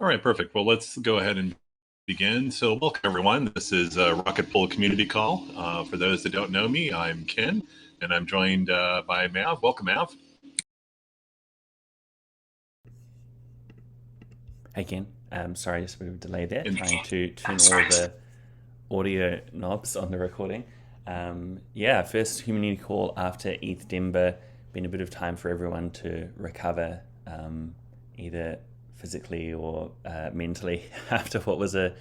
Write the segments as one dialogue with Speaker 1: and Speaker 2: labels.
Speaker 1: All right, perfect. Well, let's go ahead and begin. So, welcome everyone. This is a Rocket Pool Community Call. For those that don't know me, I'm Ken, and I'm joined by Mav. Welcome, Mav.
Speaker 2: Again, sorry, just a bit of a delay there,
Speaker 1: And
Speaker 2: trying to turn all the audio knobs on the recording. Yeah, first community call after ETH Denver. Been a bit of time for everyone to recover, either physically or mentally, after what was a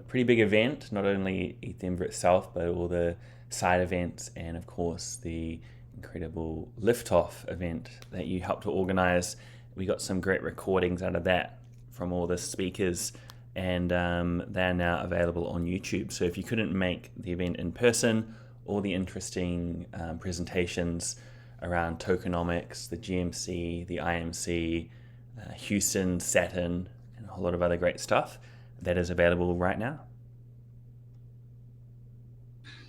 Speaker 2: pretty big event. Not only ETH Denver itself, but all the side events, and of course the incredible liftoff event that you helped to organize. We got some great recordings out of that from all the speakers, and they're now available on YouTube. So if you couldn't make the event in person, all the interesting presentations around tokenomics, the GMC, the IMC, Houston, Saturn, and a whole lot of other great stuff that is available right now.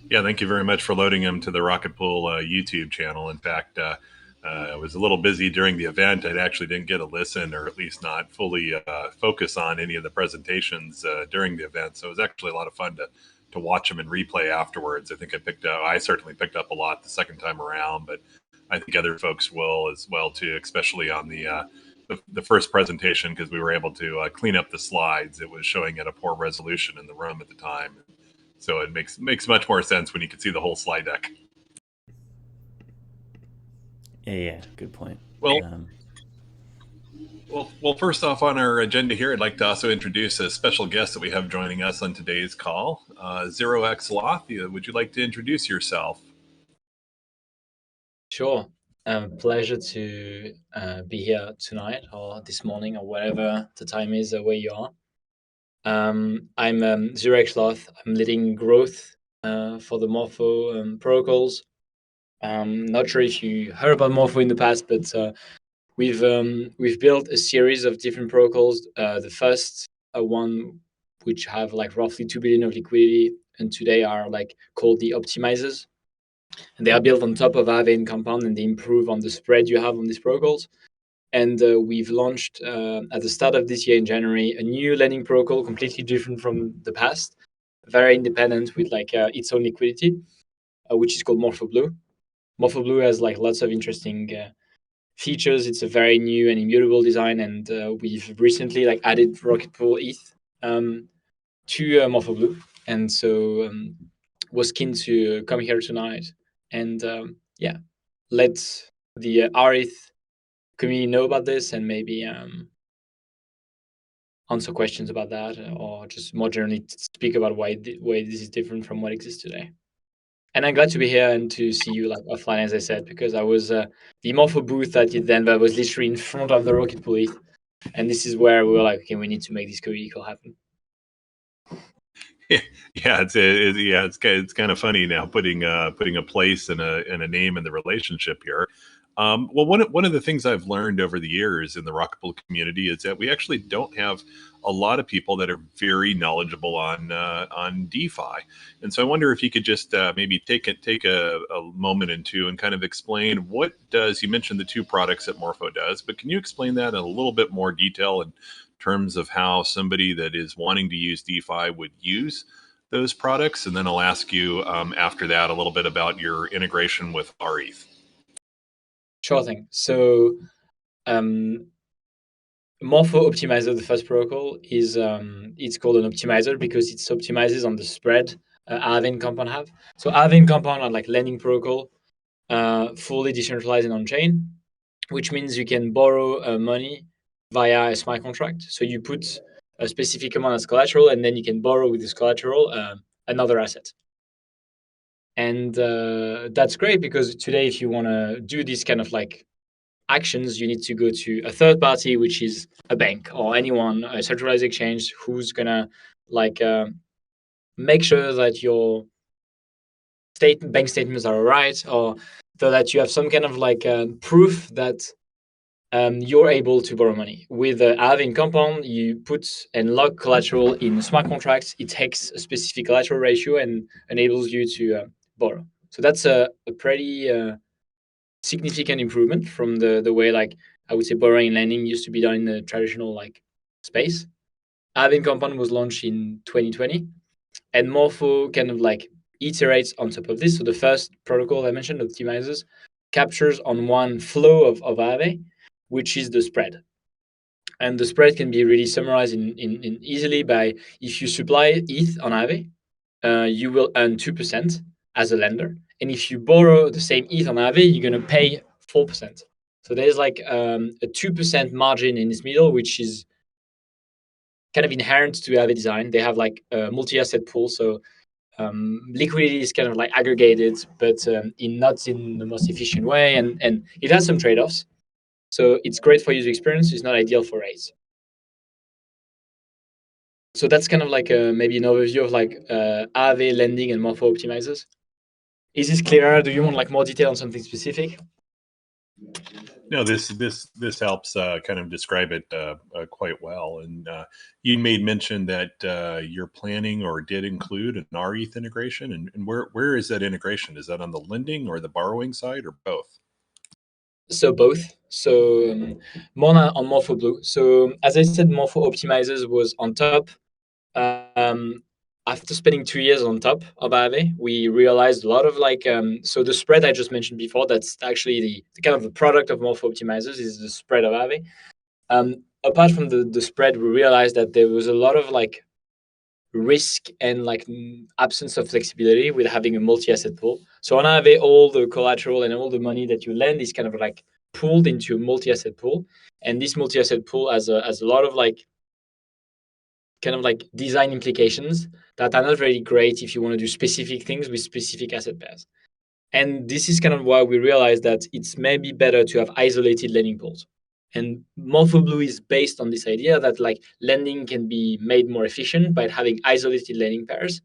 Speaker 1: yeah, thank you very much for loading them to the Rocket Pool YouTube channel. In fact, I was a little busy during the event. I actually didn't get a listen, or at least not fully focus on any of the presentations during the event. So it was actually a lot of fun to watch them and replay afterwards. I think I certainly picked up a lot the second time around, but I think other folks will as well too, especially on the first presentation, because we were able to clean up the slides. It was showing at a poor resolution in the room at the time, so it makes much more sense when you can see the whole slide deck.
Speaker 2: Yeah, good point.
Speaker 1: Well,
Speaker 2: Um,
Speaker 1: well, first off on our agenda here, I'd like to also introduce a special guest that we have joining us on today's call, Zero X Loth. Would you like to introduce yourself?
Speaker 3: Sure. Pleasure to be here tonight or this morning or whatever the time is where you are. I'm Zero X Loth. I'm leading growth for the Morpho protocols. Not sure if you heard about Morpho in the past, but we've built a series of different protocols. The first one, which have like roughly 2 billion of liquidity, and today are like called the optimizers. And they are built on top of Aave compound, and they improve on the spread you have on these protocols. And we've launched at the start of this year in January a new lending protocol, completely different from the past, very independent with like its own liquidity, which is called Morpho Blue. Morpho Blue has like lots of interesting features. It's a very new and immutable design, and we've recently like added Rocket Pool ETH to Morpho Blue, and so was keen to come here tonight and yeah, let the rETH community know about this, and maybe answer questions about that, or just more generally speak about why this is different from what exists today. And I'm glad to be here and to see you like offline, as I said, because I was the Morpho booth at Denver was literally in front of the Rocket Pool ETH, and this is where we were like, okay, we need to make this community call happen.
Speaker 1: Yeah, it's kind of funny now putting a place and a name in the relationship here. Well, one of the things I've learned over the years in the Rocket Pool community is that we actually don't have a lot of people that are very knowledgeable on DeFi, and so I wonder if you could just maybe take a moment and two and kind of explain what does. You mentioned the two products that Morpho does, but can you explain that in a little bit more detail in terms of how somebody that is wanting to use DeFi would use those products? And then I'll ask you after that a little bit about your integration with rETH.
Speaker 3: Sure thing. So Morpho Optimizer, the first protocol, is it's called an optimizer because it optimizes on the spread Aave and Compound have. So Aave and Compound are like lending protocol, fully decentralized and on-chain, which means you can borrow money via a smart contract. So you put a specific amount as collateral, and then you can borrow with this collateral another asset. And that's great because today, if you want to do this kind of like actions, you need to go to a third party, which is a bank or anyone, a centralized exchange, who's gonna like make sure that your bank statements are right, or so that you have some kind of like proof that you're able to borrow money. With Aave Compound, you put and lock collateral in smart contracts. It takes a specific collateral ratio and enables you to borrow. So that's a pretty significant improvement from the way like I would say borrowing and lending used to be done in the traditional like space. Aave Compound was launched in 2020, and Morpho kind of like iterates on top of this. So the first protocol I mentioned, optimizers, captures on one flow of Aave, which is the spread. And the spread can be really summarized in easily by, if you supply ETH on Aave, you will earn 2% as a lender. And if you borrow the same ETH on Aave, you're going to pay 4%. So there's like a 2% margin in this middle, which is kind of inherent to Aave design. They have like a multi-asset pool. So liquidity is kind of like aggregated, but not in the most efficient way. And it has some trade-offs. So it's great for user experience. It's not ideal for rates. So that's kind of like maybe an overview of like Aave lending and Morpho optimizers. Is this clearer? Do you want like more detail on something specific?
Speaker 1: No, this helps kind of describe it quite well. And you made mention that you're planning or did include an rETH integration. And where is that integration? Is that on the lending or the borrowing side, or both?
Speaker 3: So both. So more on Morpho Blue. So as I said, Morpho optimizers was on top. After spending 2 years on top of Aave, we realized a lot of like, so the spread I just mentioned before, that's actually the kind of the product of Morpho optimizers is the spread of Aave. Apart from the spread, we realized that there was a lot of like risk and like absence of flexibility with having a multi-asset pool. So on Aave, all the collateral and all the money that you lend is kind of like pooled into a multi-asset pool. And this multi-asset pool has a lot of like kind of like design implications that are not very great if you want to do specific things with specific asset pairs. And this is kind of why we realized that it's maybe better to have isolated lending pools. And Morpho Blue is based on this idea that like lending can be made more efficient by having isolated lending pairs.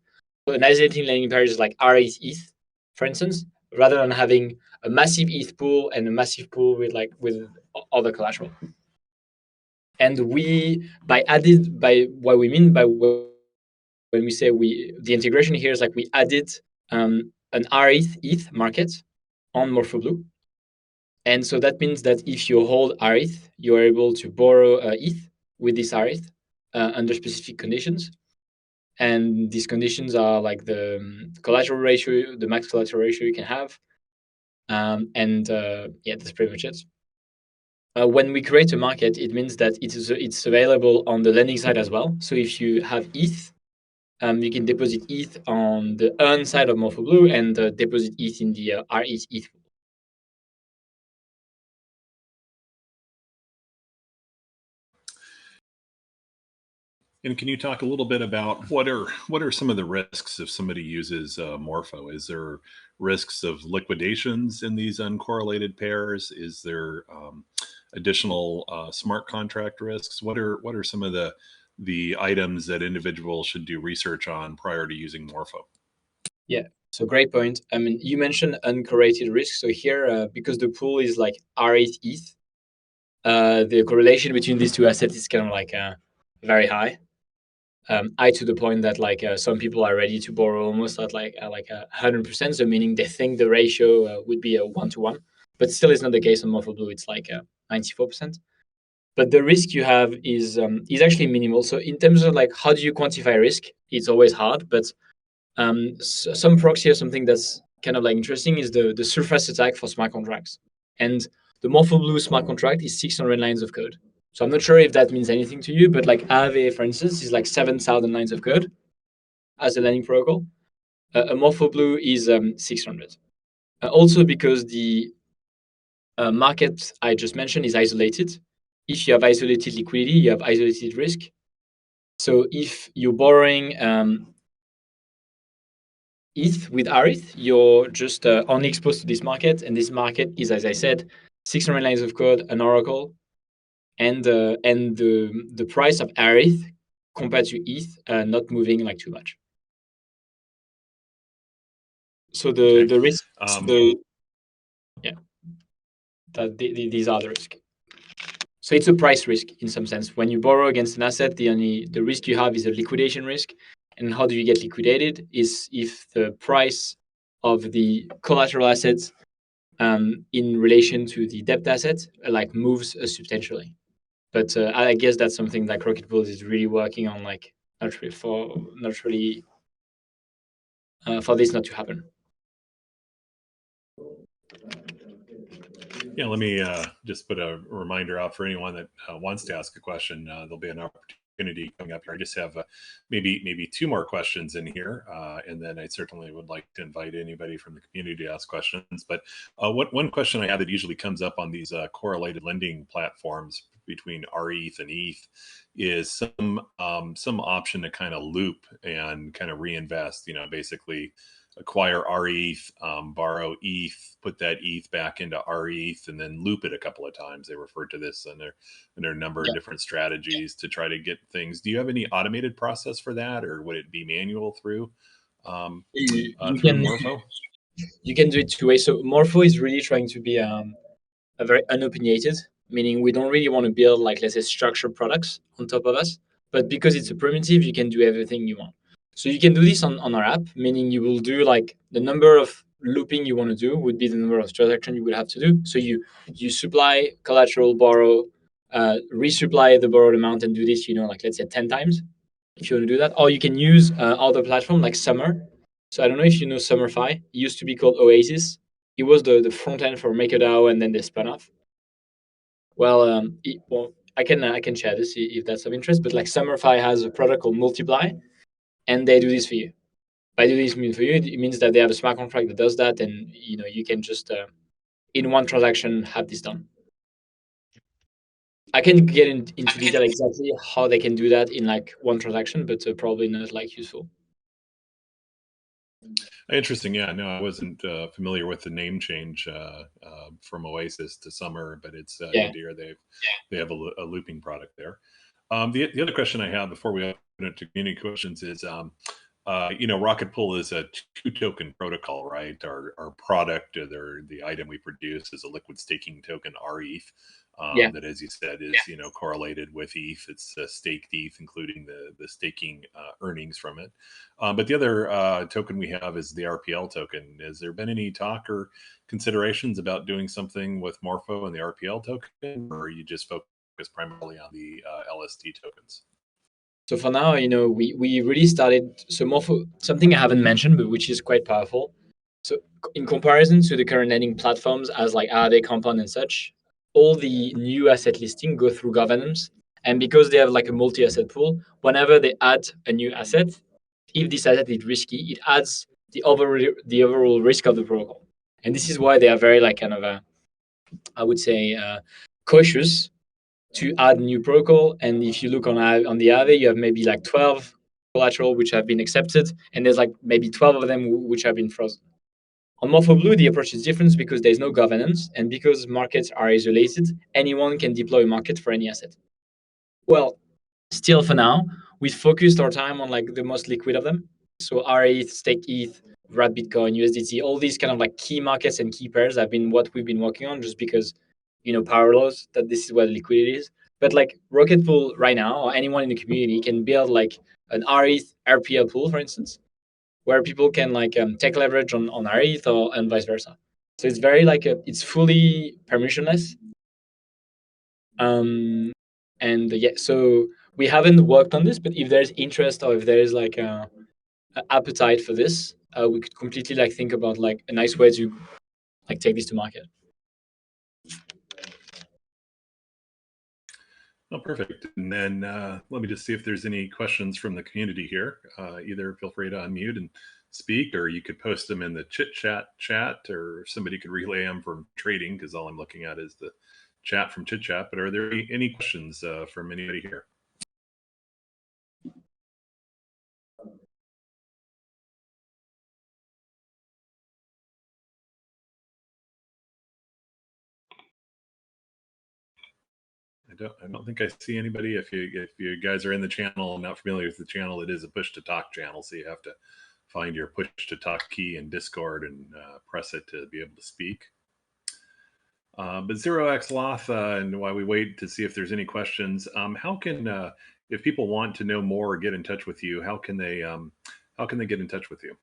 Speaker 3: So an isolating lending pair is like rETH ETH, for instance, rather than having a massive ETH pool and a massive pool with other collateral. And what we mean by when we say the integration here is like we added an rETH ETH market on Morpho Blue. And so that means that if you hold rETH, you are able to borrow ETH with this rETH under specific conditions. And these conditions are like the collateral ratio, the max collateral ratio you can have. That's pretty much it. When we create a market, it means that it's available on the lending side as well. So if you have ETH, you can deposit ETH on the earn side of Morpho Blue and deposit ETH in the rETH ETH pool.
Speaker 1: And can you talk a little bit about what are some of the risks if somebody uses Morpho? Is there risks of liquidations in these uncorrelated pairs? Is there additional smart contract risks? What are some of the items that individuals should do research on prior to using Morpho?
Speaker 3: Yeah, so great point. I mean, you mentioned uncorrelated risks. So here, because the pool is like rETH ETH, the correlation between these two assets is kind of like very high. High to the point that like some people are ready to borrow almost at like 100%. So meaning they think the ratio would be a 1-to-1, but still it's not the case on Morpho Blue. It's like 94%. But the risk you have is actually minimal. So in terms of like how do you quantify risk, it's always hard. But some proxy or something that's kind of like interesting is the surface attack for smart contracts. And the Morpho Blue smart contract is 600 lines of code. So I'm not sure if that means anything to you, but like Aave, for instance, is like 7,000 lines of code as a lending protocol. A Morpho Blue is 600. Also because the market I just mentioned is isolated. If you have isolated liquidity, you have isolated risk. So if you're borrowing ETH with rETH, you're just only exposed to this market. And this market is, as I said, 600 lines of code, an oracle, and the price of rETH compared to ETH not moving like too much. So the risk, these are the risk. So it's a price risk in some sense. When you borrow against an asset, the risk you have is a liquidation risk. And how do you get liquidated is if the price of the collateral assets in relation to the debt asset like moves substantially. But I guess that's something like Rocket Pool is really working on, like not really for this not to happen.
Speaker 1: Yeah, let me just put a reminder out for anyone that wants to ask a question. There'll be an opportunity coming up here. I just have maybe two more questions in here, and then I certainly would like to invite anybody from the community to ask questions. But one question I have that usually comes up on these correlated lending platforms between rETH and ETH is some option to kind of loop and kind of reinvest. Basically acquire rETH, borrow ETH, put that ETH back into rETH, and then loop it a couple of times. They refer to this in their number of different strategies to try to get things. Do you have any automated process for that, or would it be manual through through Morpho?
Speaker 3: You can do it two ways. So Morpho is really trying to be a very unopinionated, meaning we don't really want to build, like, let's say, structured products on top of us. But because it's a primitive, you can do everything you want. So you can do this on our app, meaning you will do, like, the number of looping you want to do would be the number of transactions you would have to do. So you supply collateral, borrow, resupply the borrowed amount, and do this, like, let's say 10 times if you want to do that. Or you can use other platform like Summer. So I don't know if you know Summerfi. It used to be called Oasis. It was the front end for MakerDAO, and then they spun off. Well, I can share this if that's of interest. But like Summerfi has a product called Multiply, and they do this for you. By do this mean for you, it means that they have a smart contract that does that, and you can just in one transaction have this done. I can get into detail exactly how they can do that in like one transaction, but probably not like useful.
Speaker 1: Interesting. Yeah, no, I wasn't familiar with the name change from Oasis to Summer, but it's good to hear they have a looping product there. The other question I have before we open it to community questions is, Rocket Pool is a 2-token protocol, right? Our product, or the item we produce, is a liquid staking token, rETH. That, as you said, is correlated with ETH. It's staked ETH, including the staking earnings from it. But the other token we have is the RPL token. Has there been any talk or considerations about doing something with Morpho and the RPL token, or are you just focused primarily on the LST tokens?
Speaker 3: So for now, we really started. So Morpho, something I haven't mentioned, but which is quite powerful. So in comparison to the current lending platforms as like Aave, Compound, and such, all the new asset listing go through governance. And because they have like a multi-asset pool, whenever they add a new asset, if this asset is risky, it adds the overall risk of the protocol. And this is why they are very like kind of I would say cautious to add new protocol. And if you look on the Aave, you have maybe like 12 collateral which have been accepted, and there's like maybe 12 of them which have been frozen. On Morpho Blue, the approach is different because there's no governance, and because markets are isolated, anyone can deploy a market for any asset. Well, still for now, we focused our time on like the most liquid of them. So rETH, Stake ETH, Wrap Bitcoin, USDT, all these kind of like key markets and key pairs have been what we've been working on, just because power laws, that this is where the liquidity is. But like Rocket Pool right now, or anyone in the community can build like an rETH RPL pool, for instance, where people can like take leverage on rETH and vice versa. So it's very like it's fully permissionless. And so we haven't worked on this, but if there's interest or if there is like a appetite for this, we could completely like think about like a nice way to like take this to market.
Speaker 1: Oh, perfect. And then let me just see if there's any questions from the community here. Either feel free to unmute and speak, or you could post them in the chit chat, or somebody could relay them from trading, because all I'm looking at is the chat from chit chat. But are there any questions from anybody here? I don't think I see anybody. If you guys are in the channel and not familiar with the channel, it is a push to talk channel, so you have to find your push to talk key in Discord and press it to be able to speak. But 0x Loth, and while we wait to see if there's any questions, how can if people want to know more or get in touch with you, how can they get in touch with you?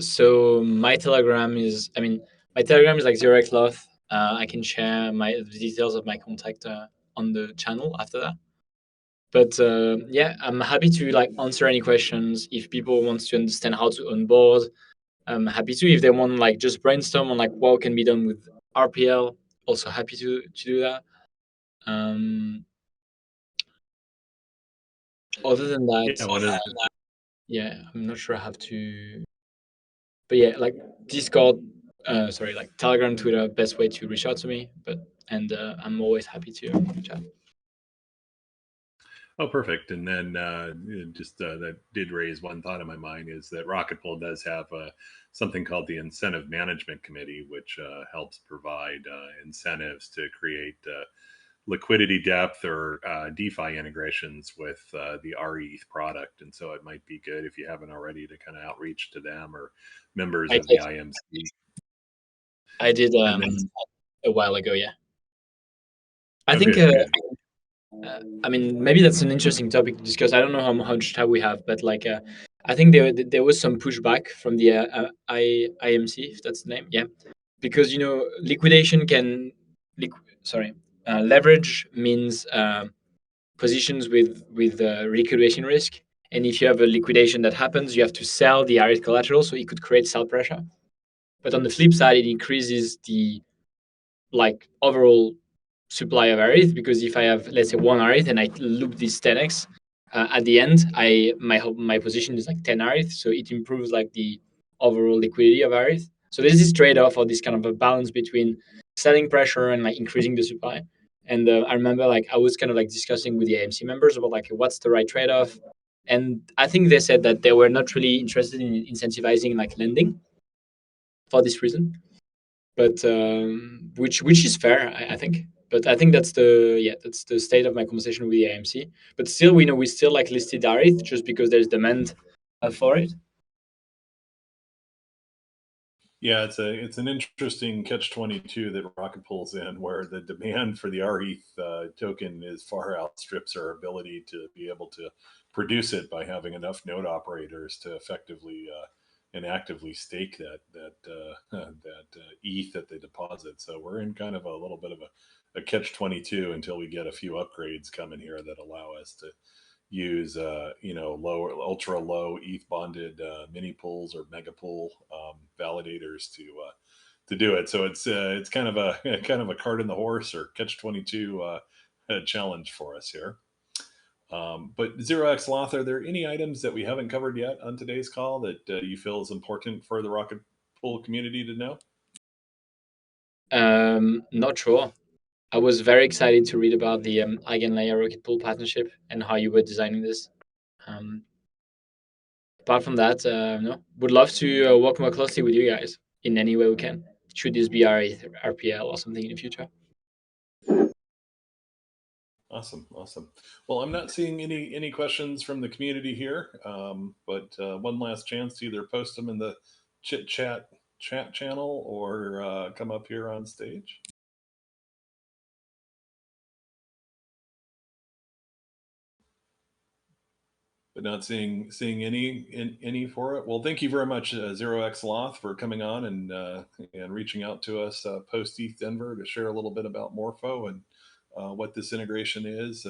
Speaker 3: So my Telegram is like 0x Loth. I can share the details of my contact on the channel after that. But yeah, I'm happy to like answer any questions if people want to understand how to onboard. I'm happy to if they want like just brainstorm on like what can be done with RPL. Also happy to do that. Other than
Speaker 1: Yeah,
Speaker 3: that, yeah, I'm not sure I have to. But yeah, like Discord, sorry, like Telegram, Twitter, best way to reach out to me. But and I'm always happy to chat.
Speaker 1: Oh, perfect. And then that did raise one thought in my mind is that Rocket Pool does have something called the Incentive Management Committee, which helps provide incentives to create liquidity depth or DeFi integrations with the rETH product. And so it might be good if you haven't already to kind of outreach to them or members
Speaker 3: I
Speaker 1: of the
Speaker 3: did,
Speaker 1: IMC.
Speaker 3: I did
Speaker 1: And then,
Speaker 3: a while ago. Yeah, I
Speaker 1: oh,
Speaker 3: think.
Speaker 1: good, good.
Speaker 3: I mean, maybe that's an interesting topic to discuss. I don't know how much time we have, but like, I think there was some pushback from the IMC, if that's the name. Yeah, because liquidation can, sorry, leverage means positions with liquidation risk, and if you have a liquidation that happens, you have to sell the rETH collateral, so it could create sell pressure. But on the flip side, it increases the like overall supply of rETH, because if I have, let's say, one rETH and I loop this 10x, at the end, my position is like 10 rETH, so it improves like the overall liquidity of rETH. So there's this trade-off or this kind of a balance between selling pressure and like increasing the supply. And I remember like I was kind of like discussing with the AMC members about like what's the right trade-off, and I think they said that they were not really interested in incentivizing like lending for this reason, but which is fair, I think. But I think that's the state of my conversation with the AMC. But still, we know we still like listed rETH just because there's demand for it.
Speaker 1: Yeah, it's an interesting catch-22 that Rocket pulls in, where the demand for the rETH token is far outstrips our ability to be able to produce it by having enough node operators to effectively and actively stake that ETH that they deposit. So we're in kind of a little bit of a catch-22 until we get a few upgrades coming here that allow us to use low, ultra low ETH bonded mini pools or mega pool validators to do it. So it's kind of a kind of a cart in the horse or catch-22 challenge for us here. But 0x Loth, are there any items that we haven't covered yet on today's call that you feel is important for the Rocket Pool community to know?
Speaker 3: Not sure. I was very excited to read about the Eigenlayer Rocket Pool partnership and how you were designing this. Apart from that, no, would love to work more closely with you guys in any way we can. Should this be our RPL or something in the future?
Speaker 1: Awesome. Well, I'm not seeing any questions from the community here, but one last chance to either post them in the chat channel or come up here on stage. But not seeing any for it. Well, thank you very much, 0x Loth, for coming on and reaching out to us post ETH Denver to share a little bit about Morpho and what this integration is.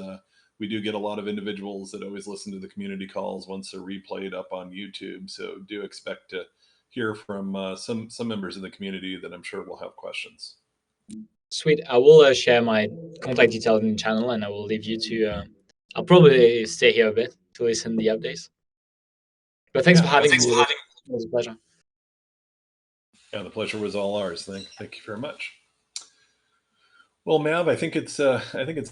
Speaker 1: We do get a lot of individuals that always listen to the community calls once they're replayed up on YouTube. So do expect to hear from some members of the community that I'm sure will have questions.
Speaker 3: Sweet. I will share my contact details in the channel, and I will leave you to. I'll probably stay here a bit to listen to the updates. But thanks for having me. It was a pleasure.
Speaker 1: Yeah, the pleasure was all ours. Thank you very much. Well, Mav, I think it's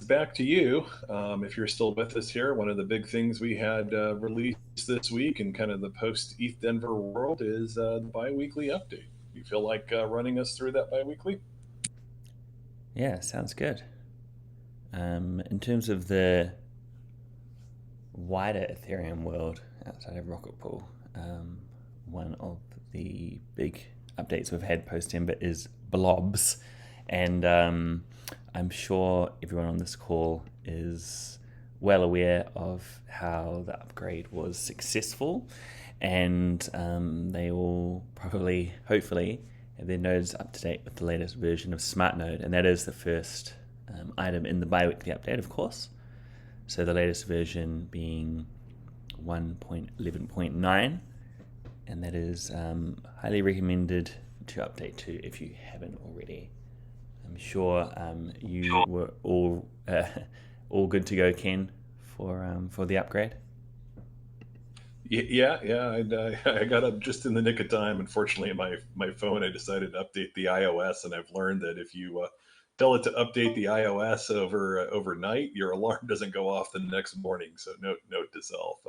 Speaker 1: back to you. If you're still with us here, one of the big things we had released this week in kind of the post ETH Denver world is the biweekly update. You feel like running us through that biweekly?
Speaker 2: Yeah, sounds good. In terms of the wider Ethereum world outside of Rocket Pool, one of the big updates we've had post-Ember is blobs, and I'm sure everyone on this call is well aware of how the upgrade was successful, and they will probably, hopefully, have their nodes up to date with the latest version of Smart Node, and that is the first item in the bi-weekly update, of course. So the latest version being 1.11.9, and that is highly recommended to update to if you haven't already. I'm sure you were all good to go, Ken, for the upgrade.
Speaker 1: Yeah. I got up just in the nick of time. Unfortunately, my phone, I decided to update the iOS, and I've learned that if you tell it to update the iOS overnight, your alarm doesn't go off the next morning. So note to self.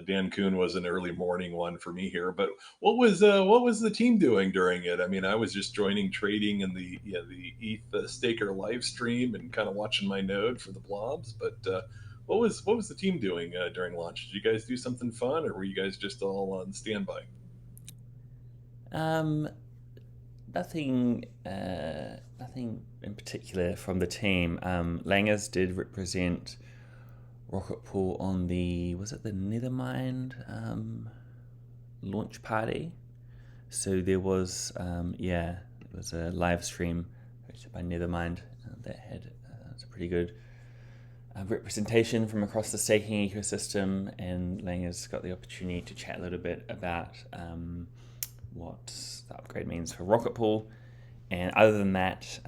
Speaker 1: Dan Kuhn was an early morning one for me here. But what was the team doing during it? I mean, I was just joining trading in the ETH staker live stream and kind of watching my node for the blobs. But what was the team doing during launch? Did you guys do something fun, or were you guys just all on standby?
Speaker 2: Nothing in particular from the team. Langers did represent Rocket Pool on the Nethermind launch party. So there was it was a live stream hosted by Nethermind that had a pretty good representation from across the staking ecosystem, and Langers got the opportunity to chat a little bit about what the upgrade means for Rocket Pool. And other than that,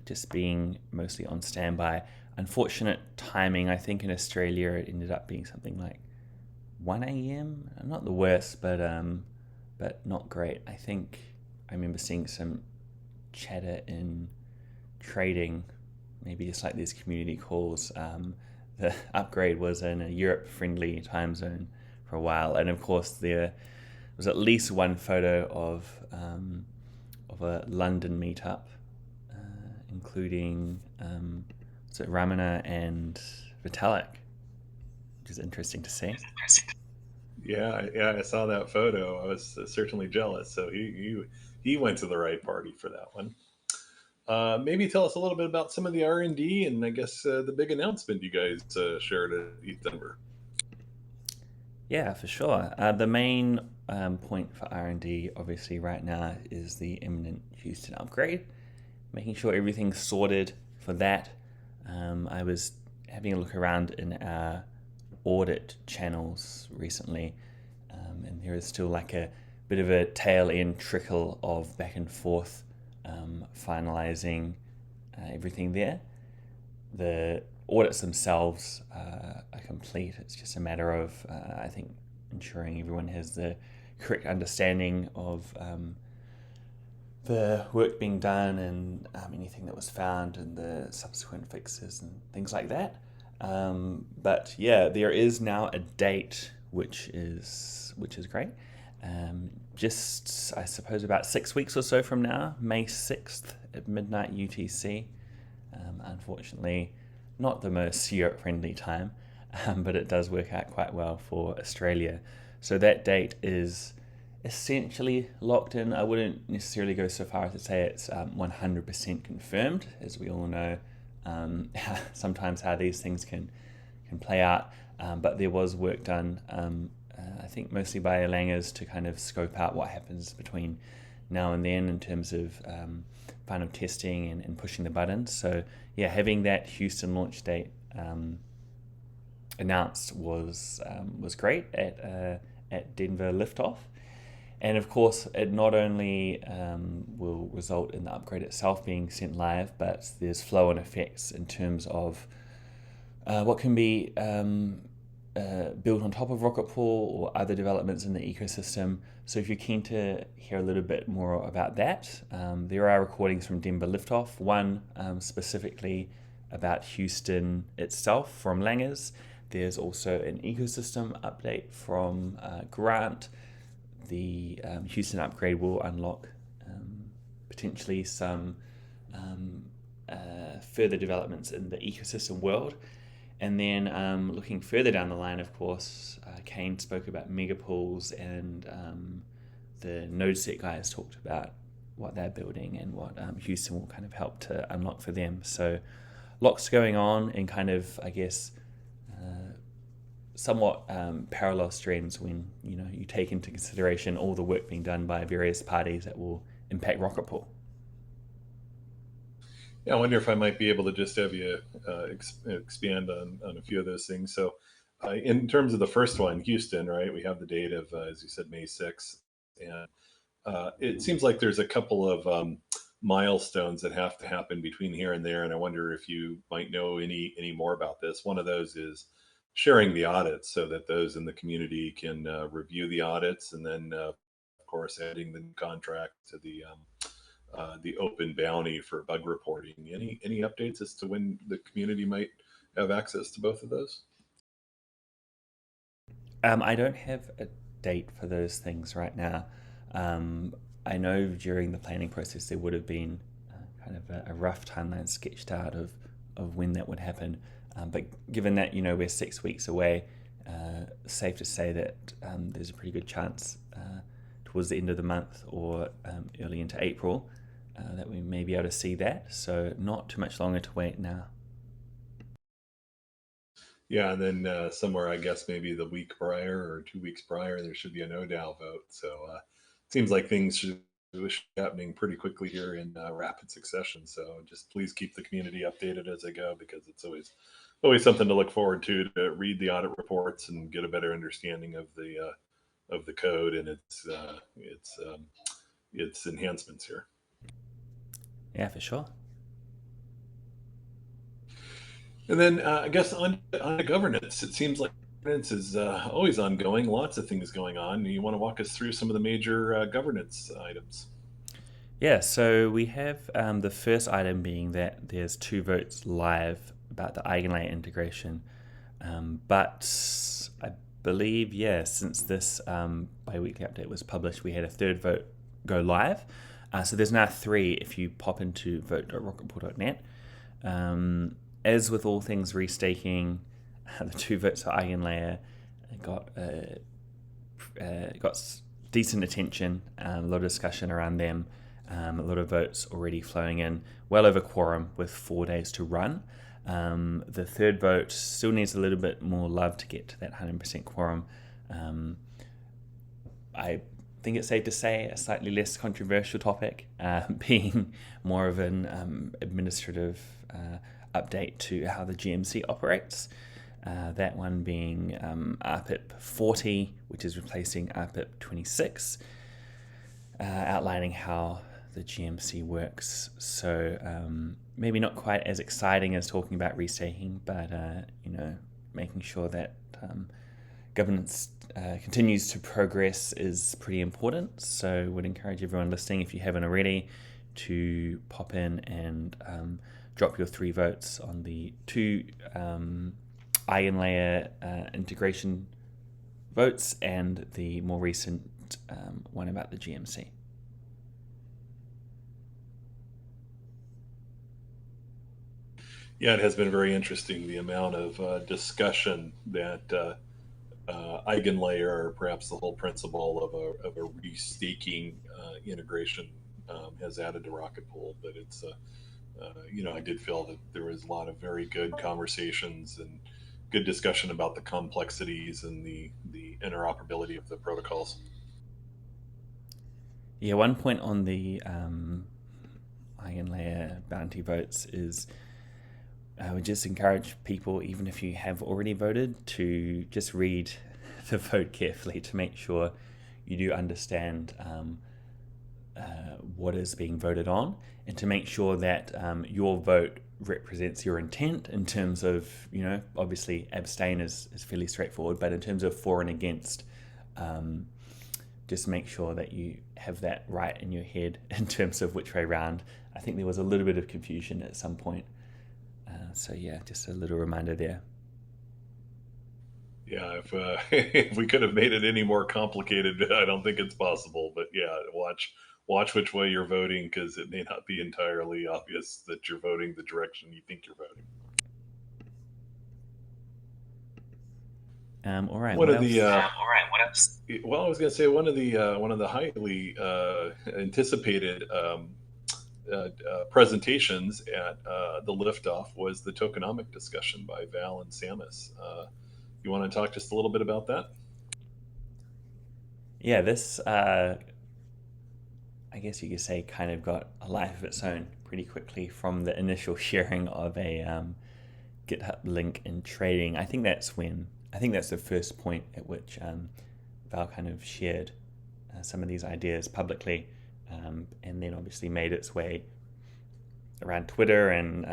Speaker 2: just being mostly on standby. Unfortunate timing. I think in Australia it ended up being something like 1 a.m. Not the worst, but not great. I think I remember seeing some chatter in trading, maybe just like these community calls. The upgrade was in a Europe-friendly time zone for a while, and of course there was at least one photo of a London meetup, including Ramana and Vitalik, which is interesting to see.
Speaker 1: Yeah, I saw that photo. I was certainly jealous. So he went to the right party for that one. Maybe tell us a little bit about some of the R&D and I guess the big announcement you guys shared at ETH Denver.
Speaker 2: Yeah, for sure. The main point for R&D, obviously, right now is the imminent Houston upgrade, making sure everything's sorted for that. I was having a look around in our audit channels recently, and there is still like a bit of a tail end trickle of back and forth finalizing everything there. The audits themselves are complete. It's just a matter of, I think, ensuring everyone has the correct understanding of the work being done and anything that was found and the subsequent fixes and things like that. But yeah, there is now a date which is great. Just, I suppose, about 6 weeks or so from now, May 6th at midnight UTC. Unfortunately, not the most Europe-friendly time, but it does work out quite well for Australia. So that date is essentially locked in. I wouldn't necessarily go so far as to say it's 100% confirmed, as we all know sometimes how these things can play out. But there was work done, I think mostly by Langers, to kind of scope out what happens between now and then in terms of final testing and pushing the buttons. So yeah, having that Houston launch date announced was great at Denver liftoff. And of course, it not only will result in the upgrade itself being sent live, but there's flow-on effects in terms of what can be built on top of Rocket Pool or other developments in the ecosystem. So if you're keen to hear a little bit more about that, there are recordings from Denver Liftoff, one specifically about Houston itself from Langers. There's also an ecosystem update from Grant. The Houston upgrade will unlock potentially some further developments in the ecosystem world. And then looking further down the line, of course, Kane spoke about megapools, and the NodeSet guys talked about what they're building and what Houston will kind of help to unlock for them. So lots going on in kind of, I guess, somewhat parallel streams when you take into consideration all the work being done by various parties that will impact Rocket Pool.
Speaker 1: Yeah, I wonder if I might be able to just have you expand on a few of those things. So, in terms of the first one, Houston, right? We have the date of, as you said, May 6th. And it seems like there's a couple of milestones that have to happen between here and there. And I wonder if you might know any more about this. One of those is sharing the audits so that those in the community can review the audits, and then, of course, adding the contract to the open bounty for bug reporting. Any updates as to when the community might have access to both of those?
Speaker 2: I don't have a date for those things right now. I know during the planning process there would have been kind of a rough timeline sketched out of when that would happen. But given that, we're 6 weeks away, safe to say that there's a pretty good chance towards the end of the month or early into April that we may be able to see that. So not too much longer to wait now.
Speaker 1: Yeah, and then somewhere, I guess maybe the week prior or 2 weeks prior, there should be a no DAO vote. So it seems like things should be happening pretty quickly here in rapid succession. So just please keep the community updated as I go, because it's always something to look forward to read the audit reports and get a better understanding of the code and its enhancements here.
Speaker 2: Yeah, for sure.
Speaker 1: And then I guess on to governance, it seems like governance is always ongoing. Lots of things going on. You want to walk us through some of the major governance items?
Speaker 2: Yeah, so we have the first item being that there's 2 votes live about the eigenlayer integration. But I believe, since this bi-weekly update was published, we had a 3rd vote go live. So there's now 3 if you pop into vote.rocketpool.net. As with all things restaking, the 2 votes for eigenlayer got decent attention, a lot of discussion around them, a lot of votes already flowing in, well over quorum with 4 days to run. The 3rd vote still needs a little bit more love to get to that 100% quorum. I think it's safe to say a slightly less controversial topic, being more of an administrative update to how the GMC operates. That one being RPIP 40, which is replacing RPIP 26, outlining how the GMC works. So maybe not quite as exciting as talking about restaking, but making sure that governance continues to progress is pretty important. So would encourage everyone listening, if you haven't already, to pop in and drop your 3 votes on the 2 eigenlayer integration votes and the more recent one about the GMC.
Speaker 1: Yeah, it has been very interesting, the amount of discussion that eigenlayer, or perhaps the whole principle of a restaking integration, has added to Rocket Pool. But it's I did feel that there was a lot of very good conversations and good discussion about the complexities and the interoperability of the protocols.
Speaker 2: Yeah, one point on the eigenlayer bounty votes is I would just encourage people, even if you have already voted, to just read the vote carefully to make sure you do understand what is being voted on, and to make sure that your vote represents your intent in terms of, obviously abstain is fairly straightforward, but in terms of for and against, just make sure that you have that right in your head in terms of which way round. I think there was a little bit of confusion at some point. So yeah, just a little reminder there.
Speaker 1: Yeah, if we could have made it any more complicated, I don't think it's possible. But yeah, watch which way you're voting, because it may not be entirely obvious that you're voting the direction you think you're voting.
Speaker 2: All right.
Speaker 1: What else? Well, I was going to say one of the highly anticipated presentations at the liftoff was the tokenomic discussion by Val and Samus. You want to talk just a little bit about that?
Speaker 2: Yeah, this I guess you could say kind of got a life of its own pretty pretty quickly from the initial sharing of a GitHub link in trading. I think that's the first point at which Val kind of shared some of these ideas publicly, and then obviously made its way around Twitter and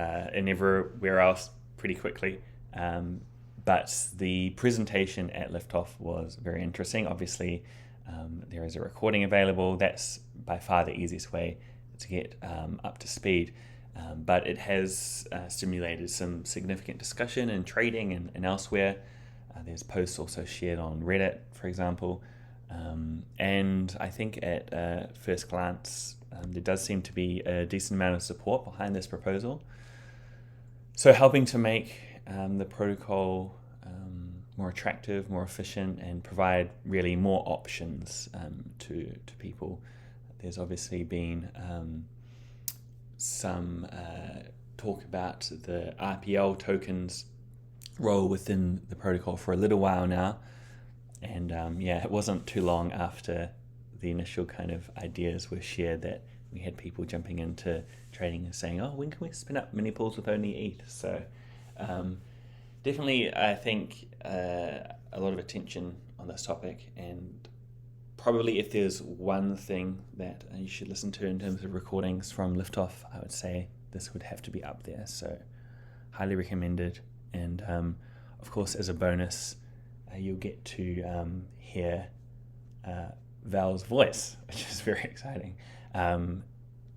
Speaker 2: everywhere else pretty quickly. But the presentation at Liftoff was very interesting. Obviously, there is a recording available. That's by far the easiest way to get up to speed. But it has stimulated some significant discussion in trading and elsewhere. There's posts also shared on Reddit, for example. And I think at first glance, there does seem to be a decent amount of support behind this proposal. So helping to make the protocol more attractive, more efficient, and provide really more options to people. There's obviously been some talk about the RPL tokens role within the protocol for a little while now. And it wasn't too long after the initial kind of ideas were shared that we had people jumping into trading and saying, oh, when can we spin up mini pools with only ETH? So definitely, I think a lot of attention on this topic, and probably if there's one thing that you should listen to in terms of recordings from Liftoff, I would say this would have to be up there. So highly recommended. And of course, as a bonus, you'll get to hear Val's voice, which is very exciting.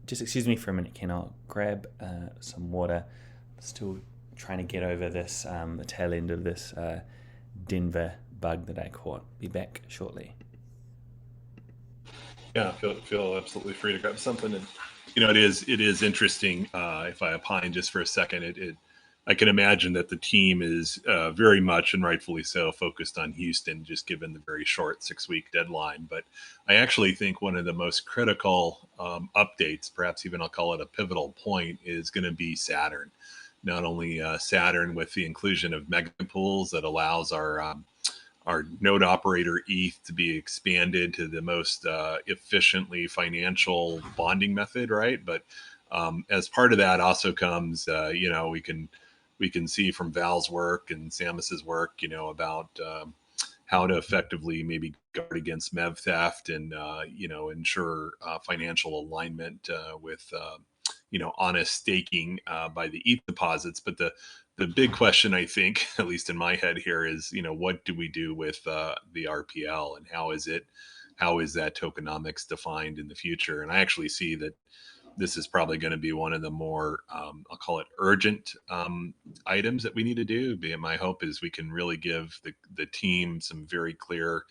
Speaker 2: Just excuse me for a minute, Ken. I'll grab some water. I'm still trying to get over this, the tail end of this Denver bug that I caught. Be back shortly.
Speaker 1: Yeah, feel absolutely free to grab something. And it is interesting. If I opine just for a second, I can imagine that the team is very much, and rightfully so, focused on Houston, just given the very short 6-week deadline. But I actually think one of the most critical updates, perhaps even I'll call it a pivotal point, is going to be Saturn. Not only Saturn with the inclusion of mega pools that allows our node operator ETH to be expanded to the most efficiently financial bonding method, right? But as part of that also comes, we can see from Val's work and Samus's work, about how to effectively maybe guard against MEV theft and, ensure financial alignment with, honest staking by the ETH deposits. But the big question, I think, at least in my head here, is, what do we do with the RPL, and how is that tokenomics defined in the future? And I actually see that this is probably going to be one of the more, I'll call it urgent items that we need to do. My hope is we can really give the team some very clear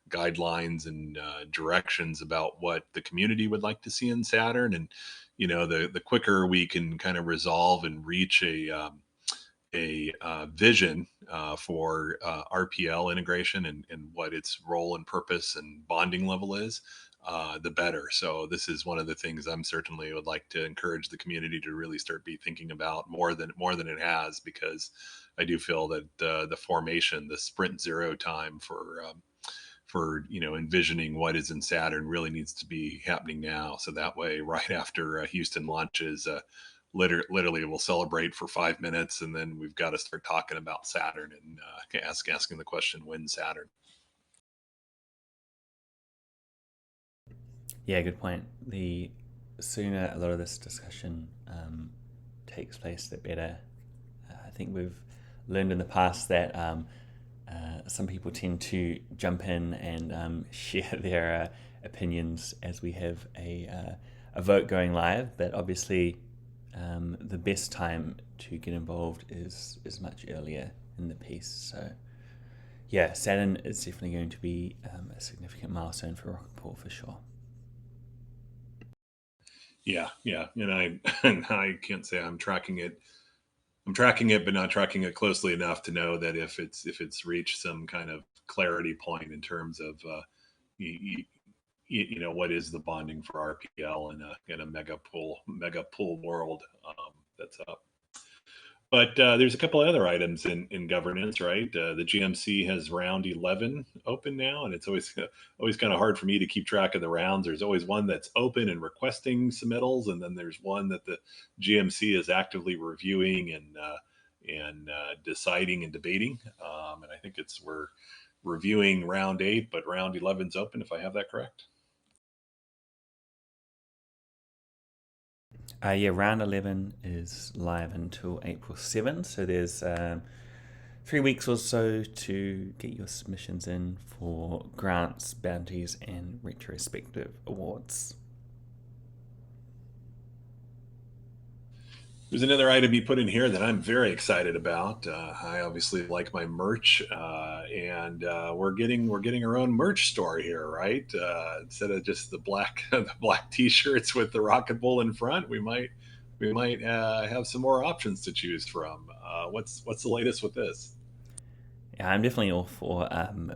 Speaker 1: guidelines and directions about what the community would like to see in Saturn. And, the quicker we can kind of resolve and reach a vision for RPL integration and what its role and purpose and bonding level is, the better. So this is one of the things I'm certainly would like to encourage the community to really start be thinking about more than it has, because I do feel that the formation, the sprint zero time for envisioning what is in Saturn really needs to be happening now. So that way, right after Houston launches, literally we'll celebrate for 5 minutes, and then we've got to start talking about Saturn and asking the question, when Saturn?
Speaker 2: Yeah, good point. The sooner a lot of this discussion takes place, the better. I think we've learned in the past that some people tend to jump in and share their opinions as we have a vote going live, but obviously the best time to get involved is much earlier in the piece. So yeah, Saturn is definitely going to be a significant milestone for Rocket Pool for sure.
Speaker 1: Yeah, and I can't say I'm tracking it. I'm tracking it, but not tracking it closely enough to know that if it's reached some kind of clarity point in terms of what is the bonding for RPL in a mega pool world that's up. But there's a couple of other items in governance, right? The GMC has round 11 open now, and it's always kind of hard for me to keep track of the rounds. There's always one that's open and requesting submittals, and then there's one that the GMC is actively reviewing and deciding and debating. And I think we're reviewing round 8, but round 11's open, if I have that correct.
Speaker 2: Yeah, round 11 is live until April 7th, so there's 3 weeks or so to get your submissions in for grants, bounties, and retrospective awards.
Speaker 1: There's another item you put in here that I'm very excited about. I obviously like my merch, and we're getting our own merch store here, right? Instead of just the black T-shirts with the rocket bull in front, we might have some more options to choose from. What's the latest with this?
Speaker 2: Yeah, I'm definitely all for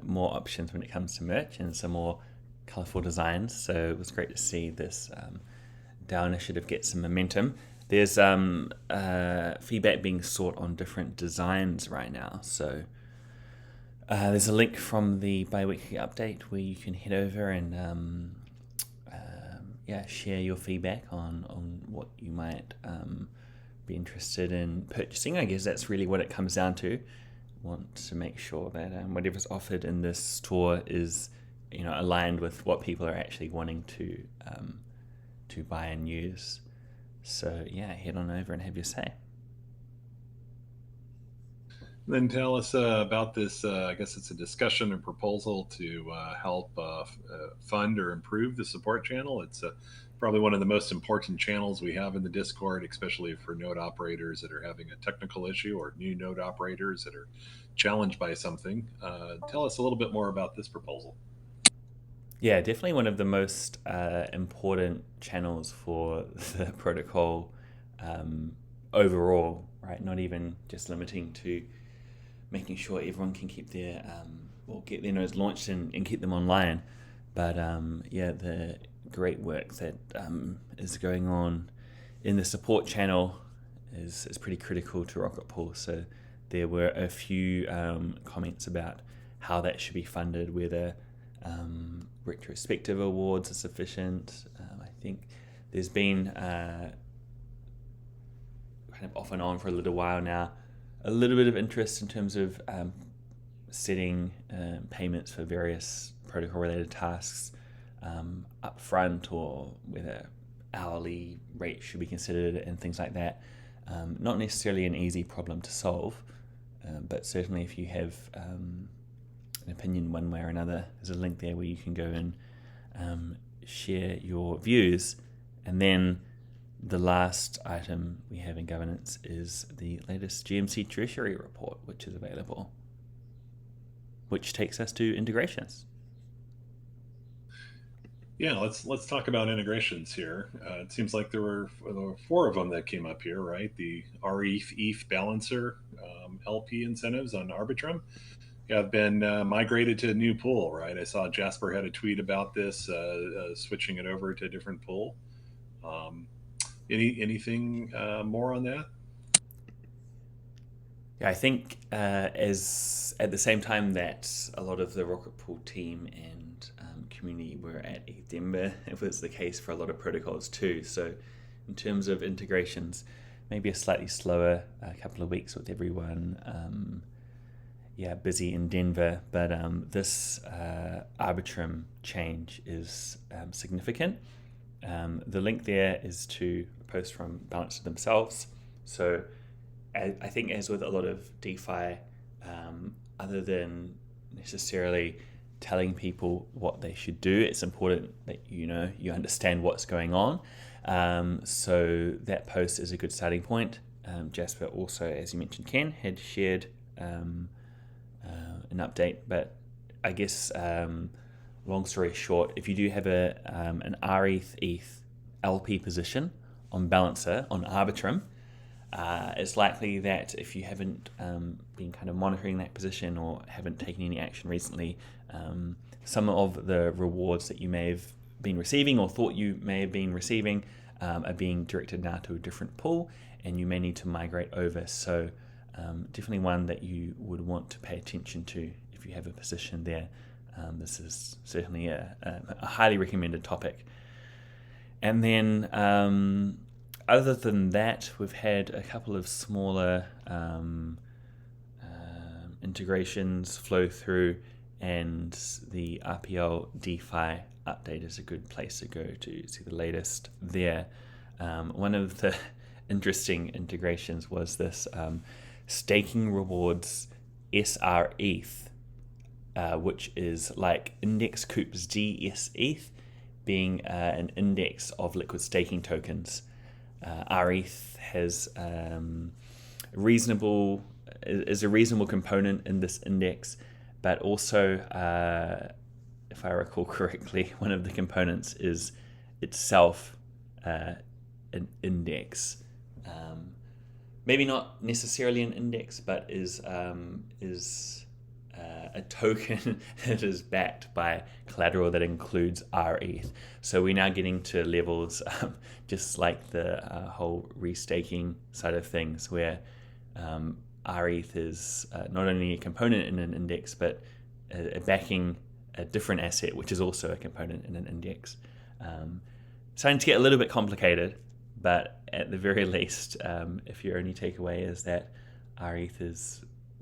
Speaker 2: more options when it comes to merch and some more colorful designs. So it was great to see this DAO initiative get some momentum. There's feedback being sought on different designs right now. So there's a link from the bi-weekly update where you can head over and share your feedback on what you might be interested in purchasing. I guess that's really what it comes down to. Want to make sure that whatever's offered in this store is aligned with what people are actually wanting to buy and use. So yeah, head on over and have your say.
Speaker 1: Then tell us about this. I guess it's a discussion and proposal to help fund or improve the support channel. It's probably one of the most important channels we have in the Discord, especially for node operators that are having a technical issue or new node operators that are challenged by something. Tell us a little bit more about this proposal.
Speaker 2: Yeah, definitely one of the most important channels for the protocol overall, right? Not even just limiting to making sure everyone can keep their get their nodes launched and keep them online, but the great work that is going on in the support channel is pretty critical to Rocket Pool. So there were a few comments about how that should be funded, whether retrospective awards are sufficient. I think there's been kind of off and on for a little while now a little bit of interest in terms of setting payments for various protocol related tasks up front, or whether hourly rate should be considered and things like that. Not necessarily an easy problem to solve, but certainly if you have an opinion one way or another, there's a link there where you can go and share your views. And then the last item we have in governance is the latest GMC Treasury report, which is available, which takes us to integrations.
Speaker 1: Yeah, let's talk about integrations here. It seems like there were 4 of them that came up here, right? The rETH balancer LP incentives on Arbitrum have been migrated to a new pool, right? I saw Jasper had a tweet about this, switching it over to a different pool. Anything more on that?
Speaker 2: Yeah, I think as at the same time that a lot of the Rocket Pool team and community were at ETH Denver, it was the case for a lot of protocols too. So in terms of integrations, maybe a slightly slower couple of weeks with everyone busy in Denver, but this Arbitrum change is significant. The link there is to a post from Balancer themselves. So I think, as with a lot of DeFi, other than necessarily telling people what they should do, it's important that you understand what's going on. So that post is a good starting point. Jasper also, as you mentioned, Ken, had shared an update, but I guess long story short, if you do have an rETH ETH LP position on Balancer on Arbitrum, it's likely that if you haven't been kind of monitoring that position or haven't taken any action recently, some of the rewards that you may have been receiving or thought you may have been receiving are being directed now to a different pool, and you may need to migrate over. So definitely one that you would want to pay attention to if you have a position there. This is certainly a highly recommended topic. And then other than that, we've had a couple of smaller integrations flow through, and the RPL DeFi update is a good place to go to see the latest there. One of the interesting integrations was this staking rewards rETH, which is like Index Coop's DSETH, being an index of liquid staking tokens. rETH has is a reasonable component in this index, but also, if I recall correctly, one of the components is itself an index. Maybe not necessarily an index, but is a token that is backed by collateral that includes rETH. So we're now getting to levels just like the whole restaking side of things, where rETH is not only a component in an index, but backing a different asset, which is also a component in an index. Starting to get a little bit complicated, but at the very least, if your only takeaway is that rETH is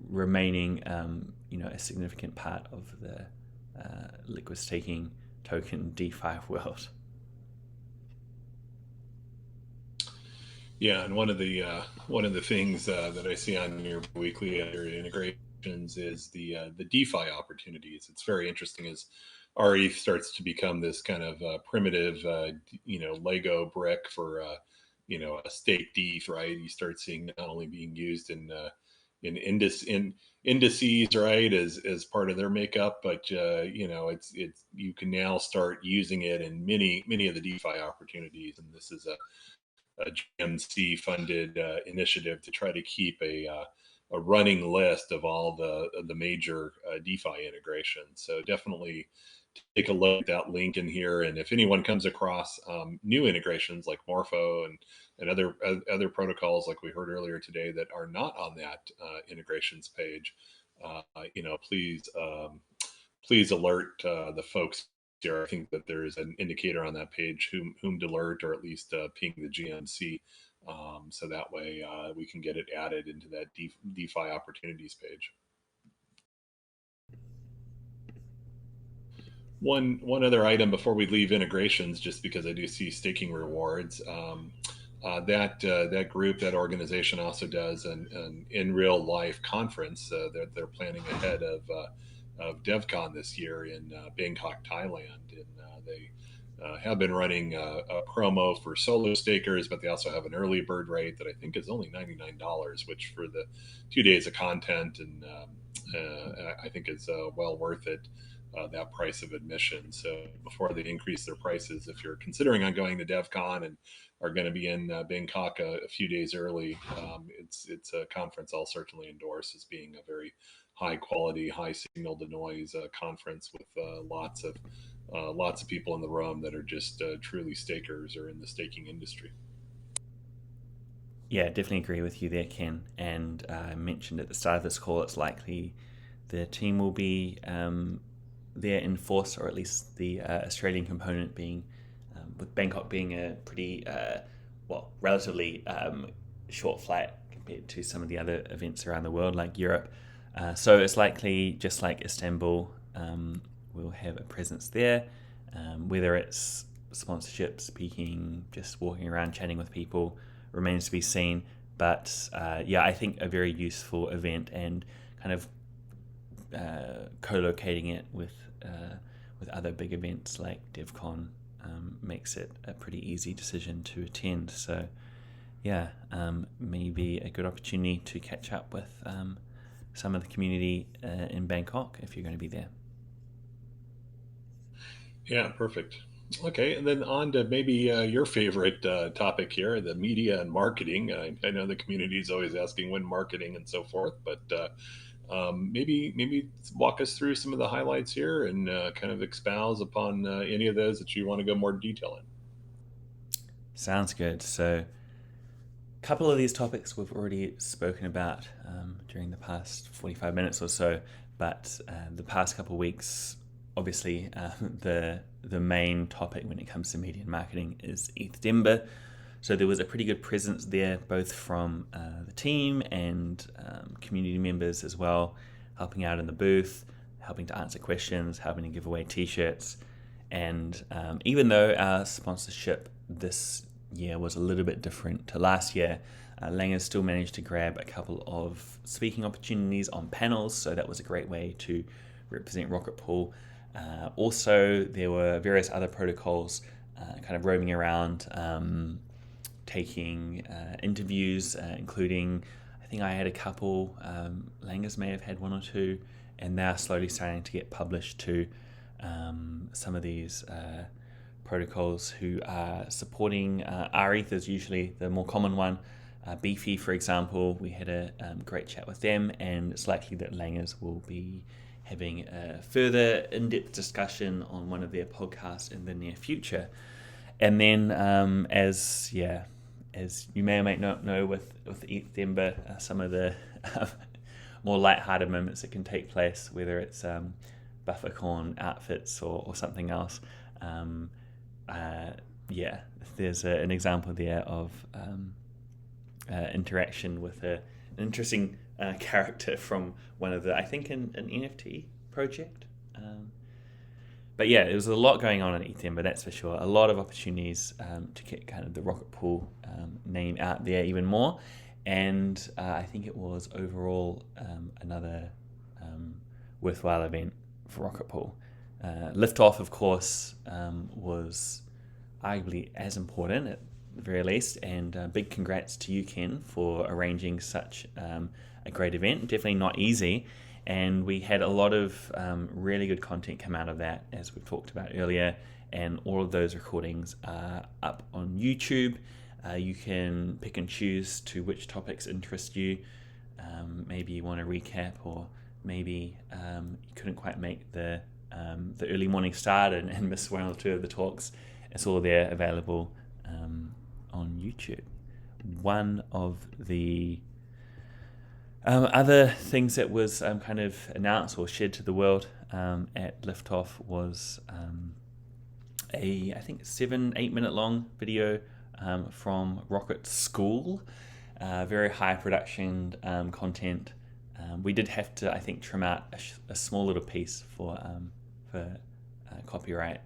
Speaker 2: remaining a significant part of the liquid staking token DeFi world.
Speaker 1: Yeah, and one of the things that I see on your weekly integrations is the DeFi opportunities. It's very interesting as rETH starts to become this kind of primitive, Lego brick for a staked ETH, right? You start seeing not only being used in indices, right, as part of their makeup, but it's you can now start using it in many of the DeFi opportunities, and this is a GMC funded initiative to try to keep a running list of all the major DeFi integrations. So definitely take a look at that link in here, and if anyone comes across new integrations like Morpho and other protocols like we heard earlier today that are not on that integrations page, please alert the folks here. I think that there is an indicator on that page whom to alert, or at least ping the GMC, so that way we can get it added into that DeFi opportunities page. One other item before we leave integrations, just because I do see staking rewards. That group, that organization also does an in real life conference that they're planning ahead of DevCon this year in Bangkok, Thailand, and they have been running a promo for solo stakers, but they also have an early bird rate that I think is only $99, which for the 2 days of content, and I think is well worth it. That price of admission. So before they increase their prices, if you're considering on going to DevCon and are going to be in Bangkok a few days early, it's a conference I'll certainly endorse as being a very high quality, high signal to noise conference with lots of people in the room that are just truly stakers or in the staking industry.
Speaker 2: Yeah, definitely agree with you there, Ken. And I mentioned at the start of this call, it's likely the team will be there in force, or at least the Australian component being, with Bangkok being a pretty, relatively short flight compared to some of the other events around the world like Europe. So it's likely, just like Istanbul, we'll have a presence there, whether it's sponsorship, speaking, just walking around chatting with people, remains to be seen. But I think a very useful event, and kind of co-locating it with other big events like DevCon makes it a pretty easy decision to attend. So maybe a good opportunity to catch up with some of the community in Bangkok if you're going to be there.
Speaker 1: Yeah, perfect. Okay, and then on to maybe your favorite topic here, the media and marketing. I know the community is always asking when marketing and so forth, but maybe walk us through some of the highlights here and kind of expound upon any of those that you want to go more detail in.
Speaker 2: Sounds good. So a couple of these topics we've already spoken about during the past 45 minutes or so, but the past couple of weeks, obviously, the main topic when it comes to media and marketing is ETH Denver. So there was a pretty good presence there, both from the team and community members as well, helping out in the booth, helping to answer questions, helping to give away t-shirts. And even though our sponsorship this year was a little bit different to last year, Langer still managed to grab a couple of speaking opportunities on panels, so that was a great way to represent Rocket Pool. Also, there were various other protocols kind of roaming around, taking interviews, including, I think I had a couple, Langers may have had one or two, and they're slowly starting to get published to some of these protocols who are supporting rETH is usually the more common one. Beefy, for example, we had a great chat with them, and it's likely that Langers will be having a further in-depth discussion on one of their podcasts in the near future. And then as you may or may not know with ETH Denver, some of the more lighthearted moments that can take place, whether it's buffercorn outfits or something else. There's an example there of interaction with an interesting character from one of the, I think, an NFT project. But yeah, there was a lot going on in ETH Denver, that's for sure. A lot of opportunities to get kind of the Rocket Pool name out there even more. And I think it was overall another worthwhile event for Rocket Pool. Liftoff, of course, was arguably as important at the very least, and big congrats to you, Ken, for arranging such a great event. Definitely not easy, and we had a lot of really good content come out of that, as we've talked about earlier, and all of those recordings are up on YouTube. You can pick and choose to which topics interest you. Maybe you want to recap, or maybe you couldn't quite make the early morning start and miss one or two of the talks. It's all there available on YouTube. One of the other things that was kind of announced or shared to the world at Liftoff was I think 7-8 minute long video from Rocket School. Very high production content. We did have to, I think, trim out a small little piece for copyright,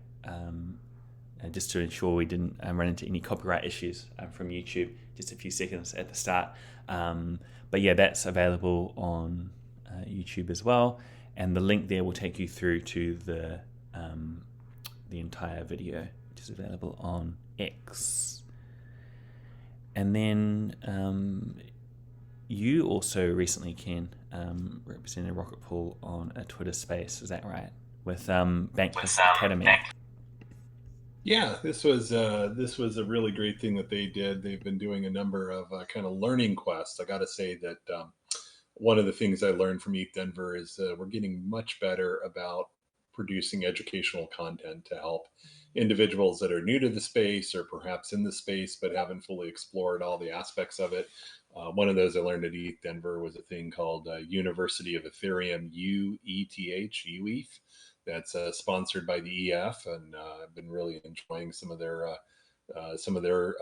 Speaker 2: just to ensure we didn't run into any copyright issues from YouTube. Just a few seconds at the start. But yeah, that's available on YouTube as well, and the link there will take you through to the entire video, which is available on X. And then you also recently, Ken, represented Rocket Pool on a Twitter space, is that right? With Bankless Academy.
Speaker 1: Yeah, this was a really great thing that they did. They've been doing a number of kind of learning quests. I got to say that one of the things I learned from ETH Denver is we're getting much better about producing educational content to help individuals that are new to the space or perhaps in the space but haven't fully explored all the aspects of it. One of those I learned at ETH Denver was a thing called University of Ethereum, UETH. That's sponsored by the EF, and I've been really enjoying some of their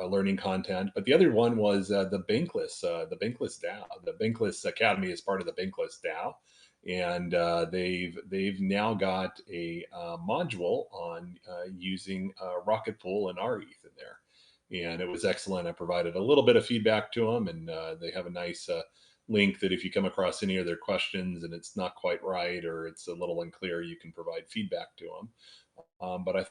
Speaker 1: learning content. But the other one was the Bankless DAO. The Bankless Academy is part of the Bankless DAO, and they've now got a module on using Rocket Pool and rETH in there, and it was excellent. I provided a little bit of feedback to them, and they have a nice link that if you come across any of their questions and it's not quite right or it's a little unclear, you can provide feedback to them. But I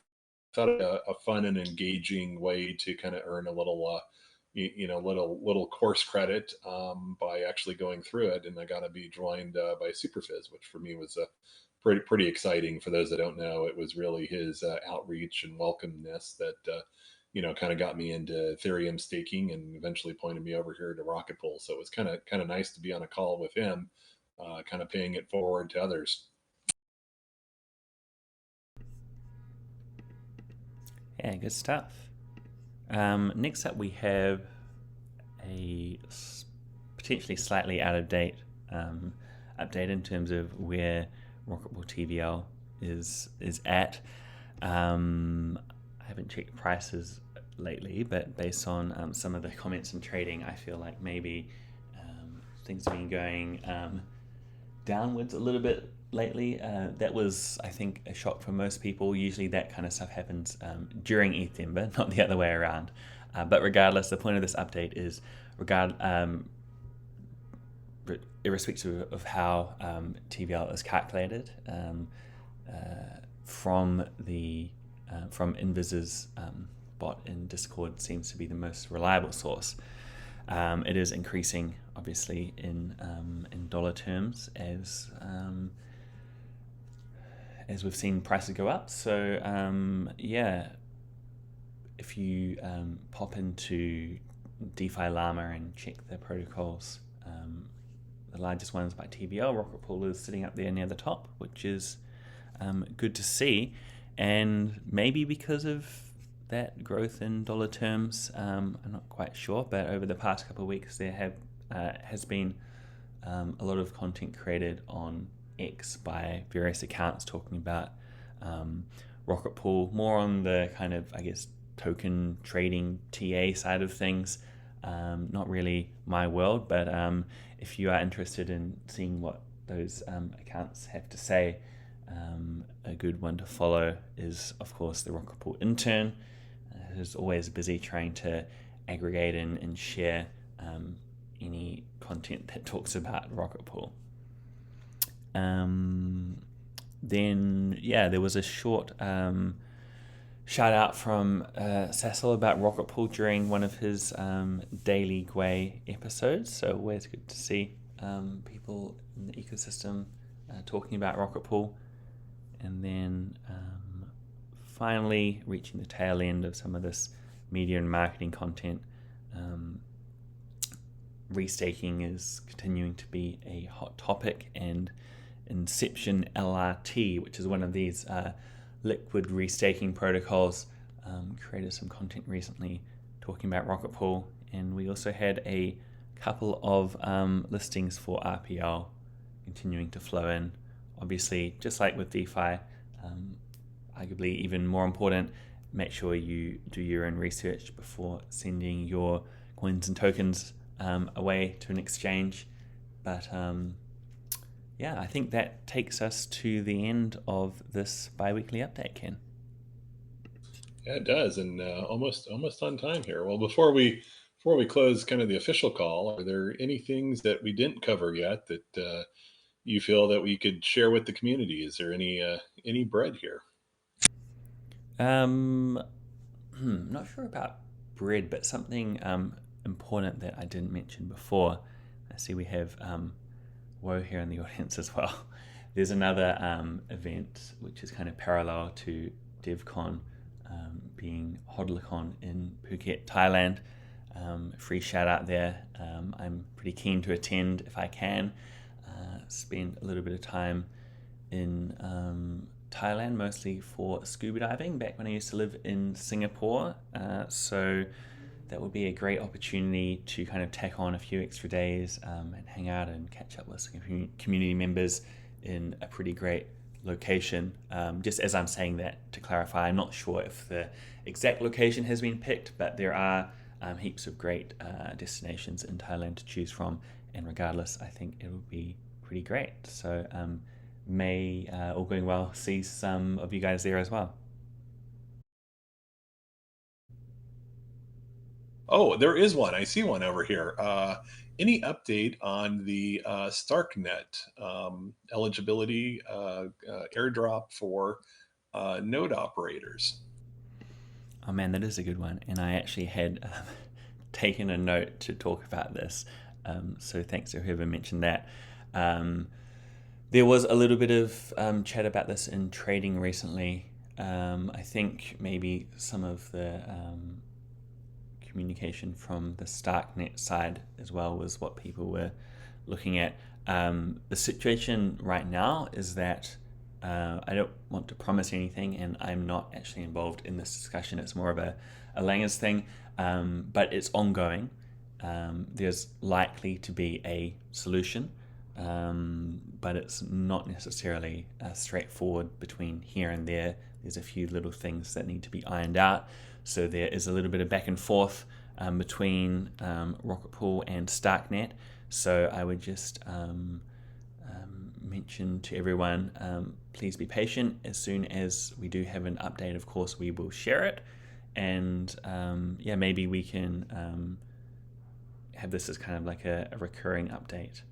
Speaker 1: thought a fun and engaging way to kind of earn a little little course credit by actually going through it. And I got to be joined by Superfizz, which for me was pretty exciting. For those that don't know, it was really his outreach and welcomeness that kind of got me into Ethereum staking and eventually pointed me over here to Rocket Pool. So it was kind of nice to be on a call with him, kind of paying it forward to others.
Speaker 2: Yeah, good stuff. Next up, we have a potentially slightly out of date update in terms of where Rocket Pool TVL is at. I haven't checked prices lately, but based on some of the comments and trading, I feel like maybe things have been going downwards a little bit lately. That was, I think, a shock for most people. Usually that kind of stuff happens during ETH, not the other way around. But regardless, the point of this update is irrespective of how TVL is calculated from Invis's bot in Discord seems to be the most reliable source. It is increasing, obviously, in dollar terms as we've seen prices go up. So if you pop into DeFi Llama and check the protocols, the largest ones by TVL, Rocket Pool is sitting up there near the top, which is good to see. And maybe because of that growth in dollar terms, I'm not quite sure, but over the past couple of weeks there has been a lot of content created on X by various accounts talking about Rocket Pool, more on the kind of, I guess, token trading TA side of things. Not really my world, but if you are interested in seeing what those accounts have to say, a good one to follow is, of course, the Rocket Pool intern, who's always busy trying to aggregate and share any content that talks about Rocket Pool. Then, there was a short shout out from Cecil about Rocket Pool during one of his Daily Gwei episodes. So always good to see people in the ecosystem talking about Rocket Pool. And then finally reaching the tail end of some of this media and marketing content. Restaking is continuing to be a hot topic, and Inception LRT, which is one of these liquid restaking protocols, created some content recently talking about Rocket Pool. And we also had a couple of listings for RPL continuing to flow in. Obviously, just like with DeFi, arguably even more important, make sure you do your own research before sending your coins and tokens away to an exchange. But I think that takes us to the end of this bi-weekly update, Ken.
Speaker 1: Yeah, it does, and almost on time here. Well, before we close kind of the official call, are there any things that we didn't cover yet that you feel that we could share with the community? Is there any bread here?
Speaker 2: Not sure about bread, but something important that I didn't mention before. I see we have Woe here in the audience as well. There's another event which is kind of parallel to DevCon, being HODLCon in Phuket, Thailand. Free shout out there. I'm pretty keen to attend if I can. Spend a little bit of time in Thailand, mostly for scuba diving, back when I used to live in Singapore. So that would be a great opportunity to kind of tack on a few extra days and hang out and catch up with some community members in a pretty great location. Just as I'm saying that, to clarify, I'm not sure if the exact location has been picked, but there are heaps of great destinations in Thailand to choose from, and regardless, I think it will be pretty great. So may, all going well, see some of you guys there as well.
Speaker 1: Oh, there is one. I see one over here. Any update on the StarkNet eligibility airdrop for node operators?
Speaker 2: Oh man, that is a good one. And I actually had taken a note to talk about this. So thanks to whoever mentioned that. There was a little bit of chat about this in trading recently. I think maybe some of the communication from the StarkNet side as well was what people were looking at. The situation right now is that I don't want to promise anything, and I'm not actually involved in this discussion. It's more of a Langer's thing, but it's ongoing. There's likely to be a solution, but it's not necessarily straightforward between here and there. There's a few little things that need to be ironed out. So there is a little bit of back and forth between Rocket Pool and Starknet. So I would just mention to everyone, please be patient. As soon as we do have an update, of course, we will share it. And yeah, maybe we can have this as kind of like a recurring update.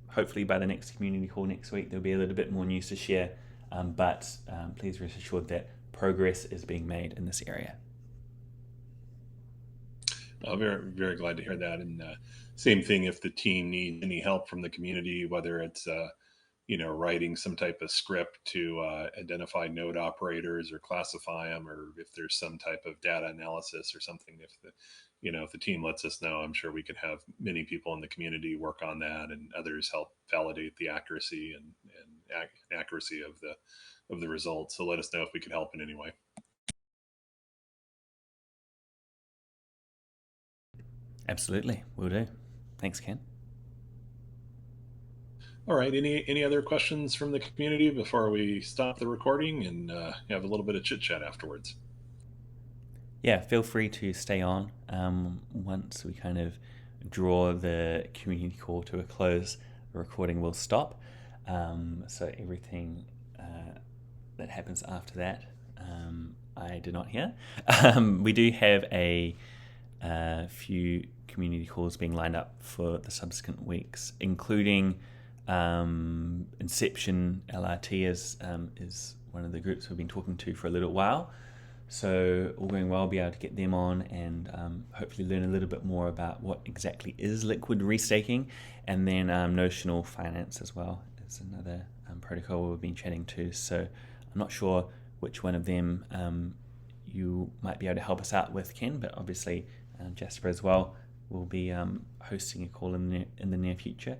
Speaker 2: Hopefully by the next community call next week, there'll be a little bit more news to share. But please rest assured that progress is being made in this area.
Speaker 1: Very, very glad to hear that. And same thing, if the team needs any help from the community, whether it's writing some type of script to identify node operators or classify them, or if there's some type of data analysis or something, if the team lets us know, I'm sure we could have many people in the community work on that, and others help validate the accuracy and accuracy of the results. So let us know if we can help in any way.
Speaker 2: Absolutely, will do. Thanks, Ken.
Speaker 1: All right. Any other questions from the community before we stop the recording and have a little bit of chit chat afterwards?
Speaker 2: Yeah, feel free to stay on. Once we kind of draw the community call to a close, the recording will stop. So everything that happens after that, I did not hear. We do have a few community calls being lined up for the subsequent weeks, including Inception LRT is one of the groups we've been talking to for a little while. So all going well, I'll be able to get them on and hopefully learn a little bit more about what exactly is liquid restaking, and then notional finance as well is another protocol we've been chatting to. So I'm not sure which one of them you might be able to help us out with, Ken, but obviously Jasper as well will be hosting a call in the near future.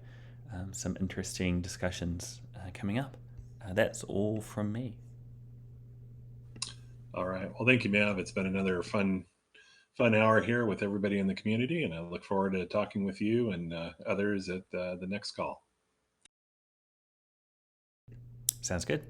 Speaker 2: Some interesting discussions coming up. That's all from me.
Speaker 1: All right. Well, thank you, Mav. It's been another fun hour here with everybody in the community, and I look forward to talking with you and others at the next call.
Speaker 2: Sounds good.